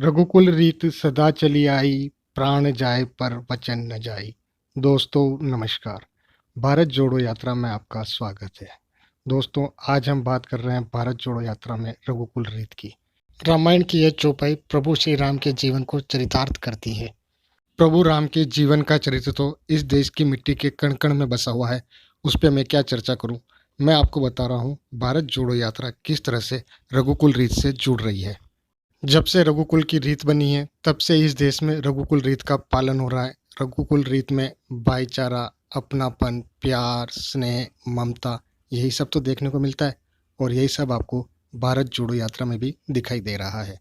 रघुकुल रीत सदा चली आई, प्राण जाए पर वचन न जाई। दोस्तों नमस्कार। भारत जोड़ो यात्रा में आपका स्वागत है। दोस्तों आज हम बात कर रहे हैं भारत जोड़ो यात्रा में रघुकुल रीत की। रामायण की यह चौपाई प्रभु श्री राम के जीवन को चरितार्थ करती है। प्रभु राम के जीवन का चरित्र तो इस देश की मिट्टी के कण कण में बसा हुआ है, उस पर मैं क्या चर्चा करूं। मैं आपको बता रहा हूं भारत जोड़ो यात्रा किस तरह से रघुकुल रीत से जुड़ रही है। जब से रघुकुल की रीत बनी है तब से इस देश में रघुकुल रीत का पालन हो रहा है। रघुकुल रीत में भाईचारा, अपनापन, प्यार, स्नेह, ममता, यही सब तो देखने को मिलता है और यही सब आपको भारत जोड़ो यात्रा में भी दिखाई दे रहा है।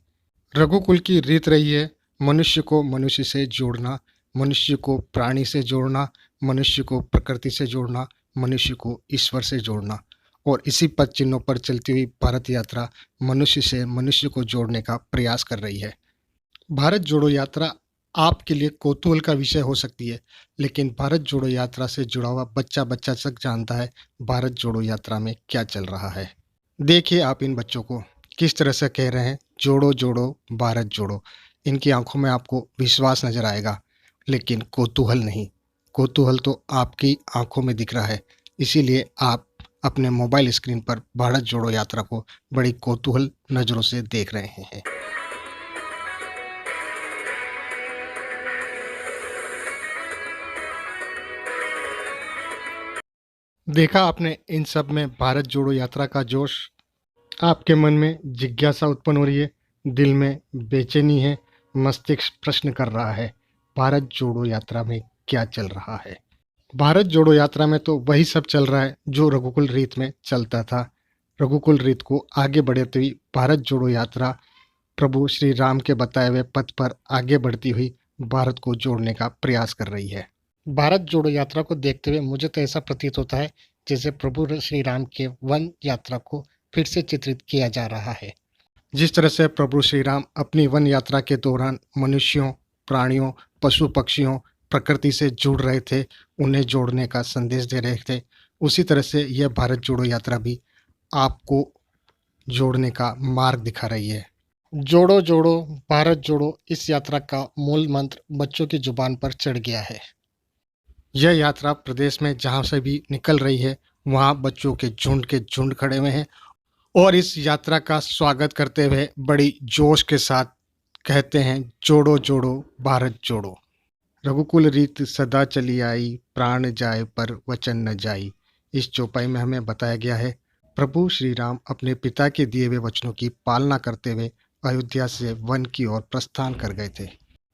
रघुकुल की रीत रही है मनुष्य को मनुष्य से जोड़ना, मनुष्य को प्राणी से जोड़ना, मनुष्य को प्रकृति से जोड़ना, मनुष्य को ईश्वर से जोड़ना। और इसी पद चिन्हों पर चलती हुई भारत यात्रा मनुष्य से मनुष्य को जोड़ने का प्रयास कर रही है। भारत जोड़ो यात्रा आपके लिए कौतूहल का विषय हो सकती है, लेकिन भारत जोड़ो यात्रा से जुड़ा हुआ बच्चा बच्चा तक जानता है भारत जोड़ो यात्रा में क्या चल रहा है। देखिए आप इन बच्चों को किस तरह से कह रहे हैं जोड़ो जोड़ो भारत जोड़ो। इनकी आंखों में आपको विश्वास नजर आएगा, लेकिन कौतूहल नहीं। कौतूहल तो आपकी आंखों में दिख रहा है, इसीलिए आप अपने मोबाइल स्क्रीन पर भारत जोड़ो यात्रा को बड़ी कौतूहल नज़रों से देख रहे हैं। देखा आपने इन सब में भारत जोड़ो यात्रा का जोश। आपके मन में जिज्ञासा उत्पन्न हो रही है, दिल में बेचैनी है, मस्तिष्क प्रश्न कर रहा है भारत जोड़ो यात्रा में क्या चल रहा है। भारत जोड़ो यात्रा में तो वही सब चल रहा है जो रघुकुल रीत में चलता था। रघुकुल रीत को आगे बढ़ाती हुई भारत जोड़ो यात्रा प्रभु श्री राम के बताए हुए पथ पर आगे बढ़ती हुई भारत को जोड़ने का प्रयास कर रही है। भारत जोड़ो यात्रा को देखते हुए मुझे तो ऐसा प्रतीत होता है जैसे प्रभु श्री राम के वन यात्रा को फिर से चित्रित किया जा रहा है। जिस तरह से प्रभु श्री राम अपनी वन यात्रा के दौरान मनुष्यों, प्राणियों, पशु पक्षियों, प्रकृति से जुड़ रहे थे, उन्हें जोड़ने का संदेश दे रहे थे, उसी तरह से यह भारत जोड़ो यात्रा भी आपको जोड़ने का मार्ग दिखा रही है। जोड़ो जोड़ो भारत जोड़ो, इस यात्रा का मूल मंत्र बच्चों की जुबान पर चढ़ गया है। यह यात्रा प्रदेश में जहाँ से भी निकल रही है वहाँ बच्चों के झुंड खड़े हुए हैं और इस यात्रा का स्वागत करते हुए बड़ी जोश के साथ कहते हैं जोड़ो जोड़ो भारत जोड़ो। रघुकुल रीत सदा चली आई, प्राण जाए पर वचन न जाई। इस चौपाई में हमें बताया गया है प्रभु श्री राम अपने पिता के दिए हुए वचनों की पालना करते हुए अयोध्या से वन की ओर प्रस्थान कर गए थे।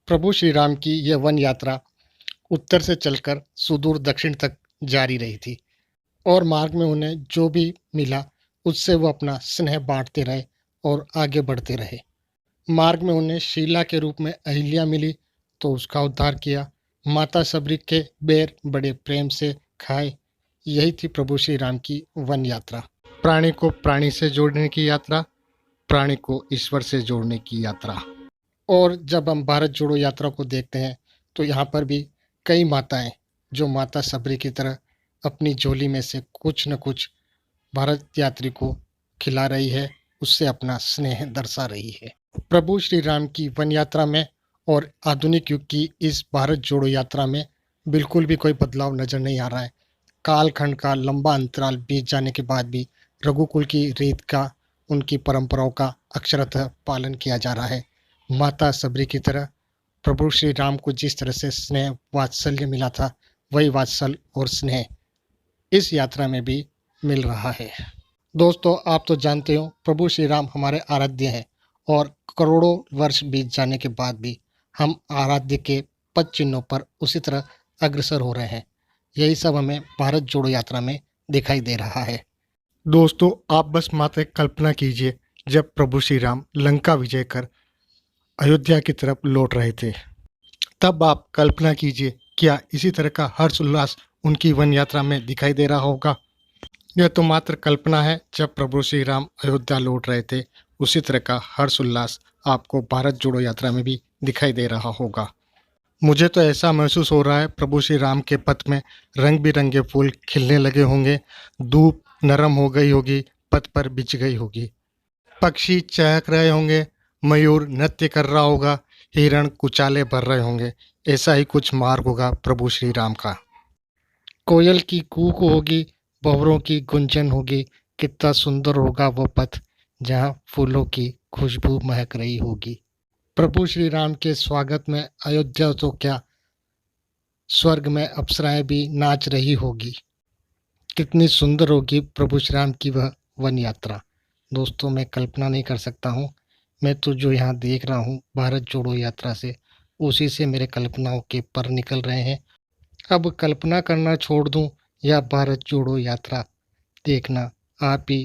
प्रभु श्री राम की यह वन यात्रा उत्तर से चलकर सुदूर दक्षिण तक जारी रही थी और मार्ग में उन्हें जो भी मिला उससे वो अपना स्नेह बांटते रहे और आगे बढ़ते रहे। मार्ग में उन्हें शीला के रूप में अहिल्या मिली तो उसका उद्धार किया। माता सबरी के बेर बड़े प्रेम से खाए। यही थी प्रभु श्री राम की वन यात्रा। प्राणी को प्राणी से जोड़ने की यात्रा, प्राणी को ईश्वर से जोड़ने की यात्रा। और जब हम भारत जोड़ो यात्रा को देखते हैं तो यहाँ पर भी कई माताएं जो माता सबरी की तरह अपनी झोली में से कुछ न कुछ भारत यात्री को खिला रही है, उससे अपना स्नेह दर्शा रही है। प्रभु श्री राम की वन यात्रा में और आधुनिक युग की इस भारत जोड़ो यात्रा में बिल्कुल भी कोई बदलाव नजर नहीं आ रहा है। कालखंड का लंबा अंतराल बीत जाने के बाद भी रघुकुल की रीत का, उनकी परंपराओं का अक्षरतः पालन किया जा रहा है। माता सबरी की तरह प्रभु श्री राम को जिस तरह से स्नेह वात्सल्य मिला था, वही वात्सल्य और स्नेह इस यात्रा में भी मिल रहा है। दोस्तों आप तो जानते हो प्रभु श्री राम हमारे आराध्य हैं और करोड़ों वर्ष बीत जाने के बाद भी हम आराध्य के पद चिन्हों पर उसी तरह अग्रसर हो रहे हैं। यही सब हमें भारत जोड़ो यात्रा में दिखाई दे रहा है। दोस्तों आप बस मात्र कल्पना कीजिए, जब प्रभु श्री राम लंका विजय कर अयोध्या की तरफ लौट रहे थे, तब आप कल्पना कीजिए क्या इसी तरह का हर्ष उल्लास उनकी वन यात्रा में दिखाई दे रहा होगा। यह तो मात्र कल्पना है। जब प्रभु श्री राम अयोध्या लौट रहे थे उसी तरह का हर्ष उल्लास आपको भारत जोड़ो यात्रा में भी दिखाई दे रहा होगा। मुझे तो ऐसा महसूस हो रहा है प्रभु श्री राम के पथ में रंग बिरंगे फूल खिलने लगे होंगे, धूप नरम हो गई होगी, पथ पर बिछ गई होगी, पक्षी चहक रहे होंगे, मयूर नृत्य कर रहा होगा, हिरण कुचाले भर रहे होंगे। ऐसा ही कुछ मार्ग होगा प्रभु श्री राम का। कोयल की कूक होगी, भंवरों की गुंजन होगी। कितना सुंदर होगा वो पथ जहाँ फूलों की खुशबू महक रही होगी। प्रभु श्री राम के स्वागत में अयोध्या तो क्या, स्वर्ग में अप्सराएं भी नाच रही होगी। कितनी सुंदर होगी प्रभु श्री राम की वह वन यात्रा। दोस्तों, मैं कल्पना नहीं कर सकता हूँ। मैं तो जो यहाँ देख रहा हूँ भारत जोड़ो यात्रा से, उसी से मेरे कल्पनाओं के पर निकल रहे हैं। अब कल्पना करना छोड़ दूं या भारत जोड़ो यात्रा देखना, आप ही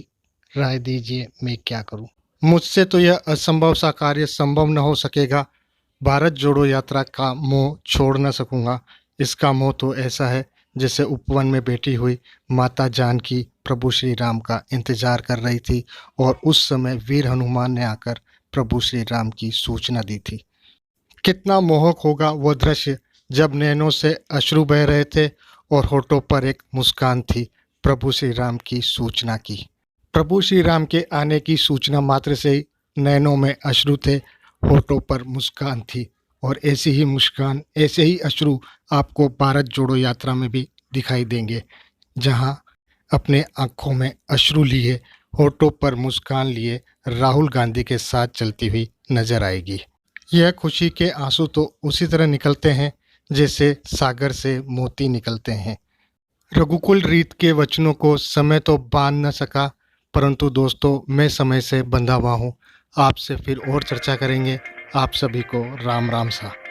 राय दीजिए मैं क्या करूं। मुझसे तो यह असंभव सा कार्य संभव न हो सकेगा। भारत जोड़ो यात्रा का मोह छोड़ न सकूंगा। इसका मोह तो ऐसा है जैसे उपवन में बैठी हुई माता जानकी प्रभु श्री राम का इंतजार कर रही थी और उस समय वीर हनुमान ने आकर प्रभु श्री राम की सूचना दी थी। कितना मोहक होगा वह दृश्य जब नैनों से अश्रु बह रहे थे और होठों पर एक मुस्कान थी प्रभु श्री राम की सूचना की। प्रभु श्री राम के आने की सूचना मात्र से ही नैनों में अश्रु थे, होठों पर मुस्कान थी। और ऐसी ही मुस्कान, ऐसे ही अश्रु आपको भारत जोड़ो यात्रा में भी दिखाई देंगे, जहां अपने आंखों में अश्रु लिए, होठों पर मुस्कान लिए राहुल गांधी के साथ चलती हुई नजर आएगी। यह खुशी के आंसू तो उसी तरह निकलते हैं जैसे सागर से मोती निकलते हैं। रघुकुल रीत के वचनों को समय तो बांध न सका, परंतु दोस्तों मैं समय से बंधा हुआ हूँ। आपसे फिर और चर्चा करेंगे। आप सभी को राम राम सा।